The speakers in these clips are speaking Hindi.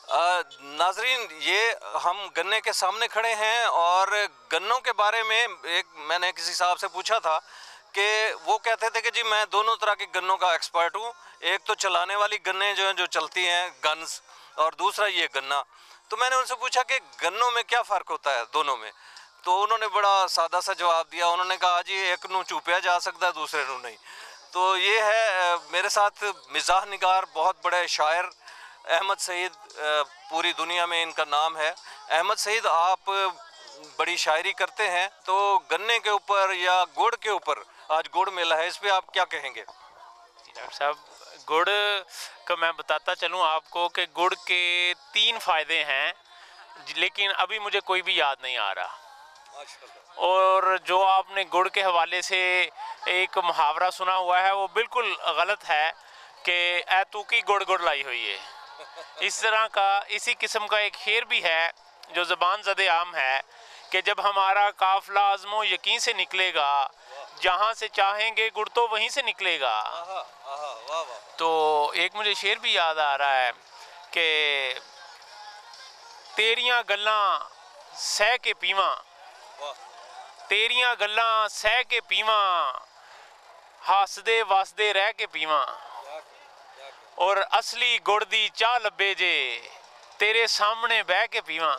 नाजरीन, ये हम गन्ने के सामने खड़े हैं और गन्नों के बारे में मैंने किसी साहब से पूछा था कि वो कहते थे कि जी मैं दोनों तरह के गन्नों का एक्सपर्ट हूँ। एक तो चलाने वाली गन्ने जो हैं जो चलती हैं गन्स, और दूसरा ये गन्ना। तो मैंने उनसे पूछा कि गन्नों में क्या फ़र्क होता है दोनों में। तो उन्होंने बड़ा सादा सा जवाब दिया। उन्होंने कहा जी एक नू चूपिया जा सकता है, दूसरे नू नहीं। तो ये है मेरे साथ मिजाह निगार, बहुत बड़े शायर अहमद सईद, पूरी दुनिया में इनका नाम है। अहमद सईद, आप बड़ी शायरी करते हैं, तो गन्ने के ऊपर या गुड़ के ऊपर आज गुड़ मेला है, इस पे आप क्या कहेंगे? डॉक्टर साहब, गुड़ का मैं बताता चलूँ आपको कि गुड़ के 3 फ़ायदे हैं, लेकिन अभी मुझे कोई भी याद नहीं आ रहा। और जो आपने गुड़ के हवाले से एक मुहावरा सुना हुआ है वो बिल्कुल गलत है कि ऐ तू की गुड़ गुड़ लाई हुई है। इस तरह का, इसी किस्म का एक शेर भी है जो ज़बान ज़दे आम है कि जब हमारा काफ़िला आज़मो यकीन से निकलेगा, जहाँ से चाहेंगे गुड़ तो वहीं से निकलेगा। तो एक मुझे शेर भी याद आ रहा है कि तेरियां गल्लां सह के पीवां, तेरियां गल्लां सह के पीवां, हसदे वसदे रह के पीवां, और असली गुड़ दी चाह लब्बे जे तेरे सामने बह के पीवां।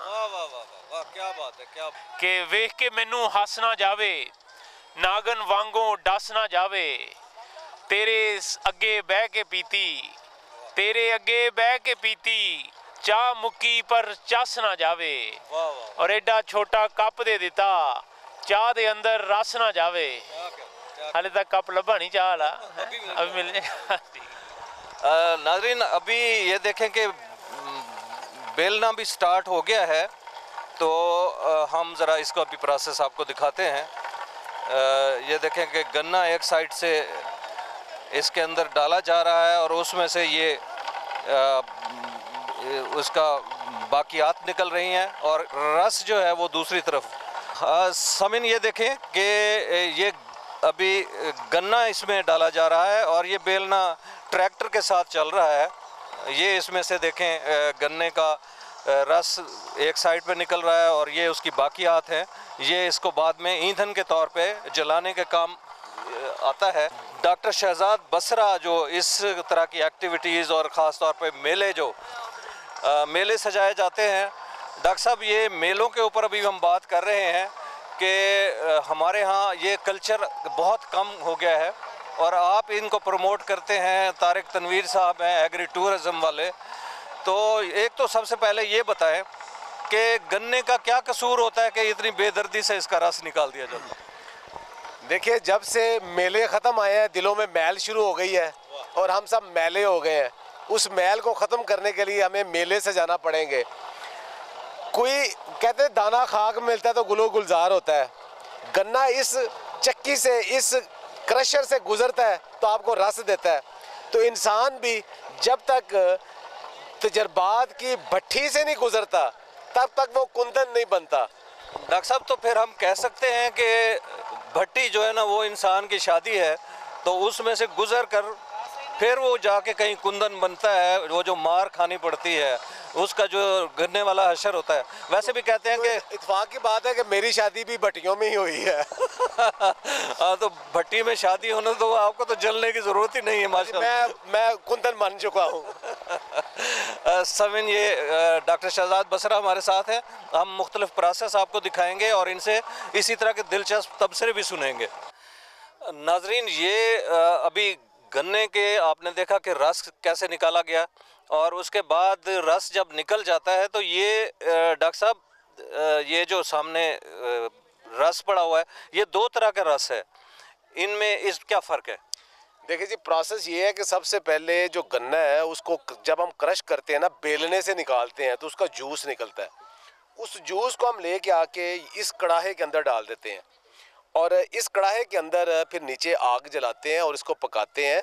क्या बात है, क्या कि वेख के मैनू हस ना जावे, नागन वांगों डस ना जावे, तेरे अगे बह के पीती, तेरे अगे बह के पीती, चाह मुक्की पर चस ना जावे, और एडा छोटा कप दे दिता, चाह दे अंदर रस ना जावे। हाले तक कप लभा नहीं चाह वाला, अभी मिल जाएगा। नाजरीन, अभी ये देखें कि बेलना भी स्टार्ट हो गया है, तो हम ज़रा इसको अभी प्रोसेस आपको दिखाते हैं। ये देखें कि गन्ना एक साइड से इसके अंदर डाला जा रहा है और उसमें से ये उसका बाकियात निकल रही हैं और रस जो है वो दूसरी तरफ। समिन, ये देखें कि ये अभी गन्ना इसमें डाला जा रहा है और ये बेलना ट्रैक्टर के साथ चल रहा है। ये इसमें से देखें गन्ने का रस एक साइड पे निकल रहा है और ये उसकी बाकियात हैं। ये इसको बाद में ईंधन के तौर पे जलाने के काम आता है। डॉक्टर शहजाद बसरा जो इस तरह की एक्टिविटीज़ और ख़ास तौर पे मेले जो मेले सजाए जाते हैं, डॉक्टर साहब ये मेलों के ऊपर अभी हम बात कर रहे हैं कि हमारे यहाँ ये कल्चर बहुत कम हो गया है और आप इनको प्रमोट करते हैं। तारिक तनवीर साहब हैं एग्री टूरिज़म वाले। तो एक तो सबसे पहले ये बताएं कि गन्ने का क्या कसूर होता है कि इतनी बेदर्दी से इसका रस निकाल दिया जाता है? देखिए, जब से मेले ख़त्म आए हैं दिलों में मैल शुरू हो गई है और हम सब मेले हो गए हैं। उस मैल को ख़त्म करने के लिए हमें मेले से जाना पड़ेंगे। कोई कहते हैं दाना खाक मिलता है तो गुलो गुलजार होता है। गन्ना इस चक्की से, इस क्रशर से गुजरता है तो आपको रस देता है। तो इंसान भी जब तक तजर्बात की भट्टी से नहीं गुजरता तब तक वो कुंदन नहीं बनता। डॉक्टर साहब, तो फिर हम कह सकते हैं कि भट्टी जो है ना वो इंसान की शादी है, तो उसमें से गुजर कर फिर वो जाके कहीं कुंदन बनता है। वो जो मार खानी पड़ती है उसका जो गन्ने वाला हशर होता है। वैसे भी कहते हैं कि इत्तेफाक की बात है कि मेरी शादी भी भट्टियों में ही हुई है। हाँ, तो भट्टी में शादी होने तो आपको तो जलने की ज़रूरत ही नहीं है माशाल्लाह। मैं कुंदन बन चुका हूँ। समिन, ये डॉक्टर शहजाद बसरा हमारे साथ हैं। हम मुख्तलिफ प्रोसेस आपको दिखाएंगे और इनसे इसी तरह के दिलचस्प तबसरे भी सुनेंगे। नाजरीन, ये अभी गन्ने के आपने देखा कि रस कैसे निकाला गया और उसके बाद रस जब निकल जाता है तो ये डॉक्टर साहब ये जो सामने रस पड़ा हुआ है ये 2 तरह का रस है, इनमें इस क्या फ़र्क है? देखिए जी, प्रोसेस ये है कि सबसे पहले जो गन्ना है उसको जब हम क्रश करते हैं ना, बेलने से निकालते हैं तो उसका जूस निकलता है। उस जूस को हम लेके आके इस कढ़ाई के अंदर डाल देते हैं और इस कढ़ाई के अंदर फिर नीचे आग जलाते हैं और इसको पकाते हैं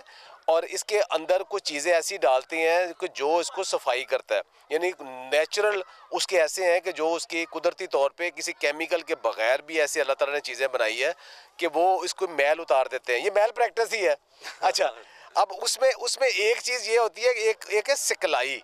और इसके अंदर कुछ चीज़ें ऐसी डालते हैं कि जो इसको सफाई करता है। यानी नेचुरल उसके ऐसे हैं कि जो उसकी कुदरती तौर पे किसी केमिकल के बगैर भी ऐसे अल्लाह ताला ने चीज़ें बनाई है कि वो इसको मैल उतार देते हैं। ये मैल प्रैक्टिस ही है। अच्छा, अब उसमें एक चीज़ ये होती है, एक है सिकलाई।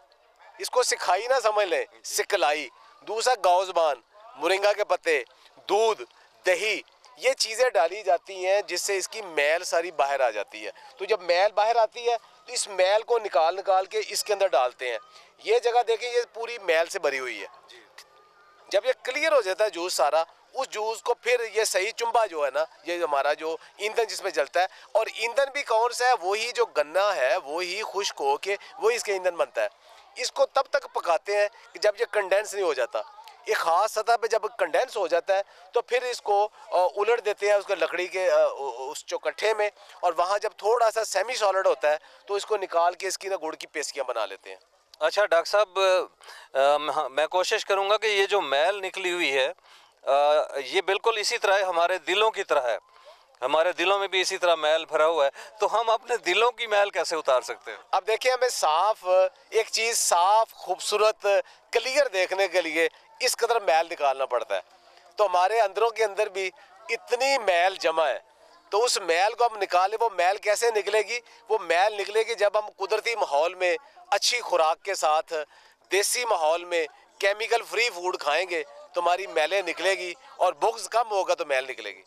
इसको सिखाई ना समझ लें, सिकलाई। दूसरा गाउज़बान, मोरिंगा के पत्ते, दूध, दही, ये चीज़ें डाली जाती हैं जिससे इसकी मैल सारी बाहर आ जाती है। तो जब मैल बाहर आती है तो इस मैल को निकाल के इसके अंदर डालते हैं। ये जगह देखें, ये पूरी मैल से भरी हुई है। जब ये क्लियर हो जाता है जूस सारा, उस जूस को फिर ये सही चुम्बा जो है ना, ये हमारा जो ईंधन जिसमें जलता है, और ईंधन भी कौन सा है, वही जो गन्ना है, वही खुश्क हो के वही इसके ईंधन बनता है। इसको तब तक पकाते हैं कि जब ये कंडेंस नहीं हो जाता। एक ख़ास सतह पे जब कंडेंस हो जाता है तो फिर इसको उलट देते हैं उसको लकड़ी के उस चौकट्ठे में, और वहाँ जब थोड़ा सा सेमी सॉलिड होता है तो इसको निकाल के इसकी ना गुड़ की पेस्कियाँ बना लेते हैं। अच्छा डॉक्टर साहब, मैं कोशिश करूंगा कि ये जो मैल निकली हुई है ये बिल्कुल इसी तरह हमारे दिलों की तरह है। हमारे दिलों में भी इसी तरह मैल भरा हुआ है, तो हम अपने दिलों की मैल कैसे उतार सकते हैं? अब देखिए, हमें साफ एक चीज़ साफ खूबसूरत क्लियर देखने के लिए इस कदर मैल निकालना पड़ता है। तो हमारे अंदरों के अंदर भी इतनी मैल जमा है, तो उस मैल को हम निकालें। वो मैल कैसे निकलेगी? वो मैल निकलेगी जब हम कुदरती माहौल में अच्छी खुराक के साथ देसी माहौल में केमिकल फ्री फूड खाएंगे, तो हमारी मैलें निकलेगी, और बुग्ज कम होगा तो मैल निकलेगी।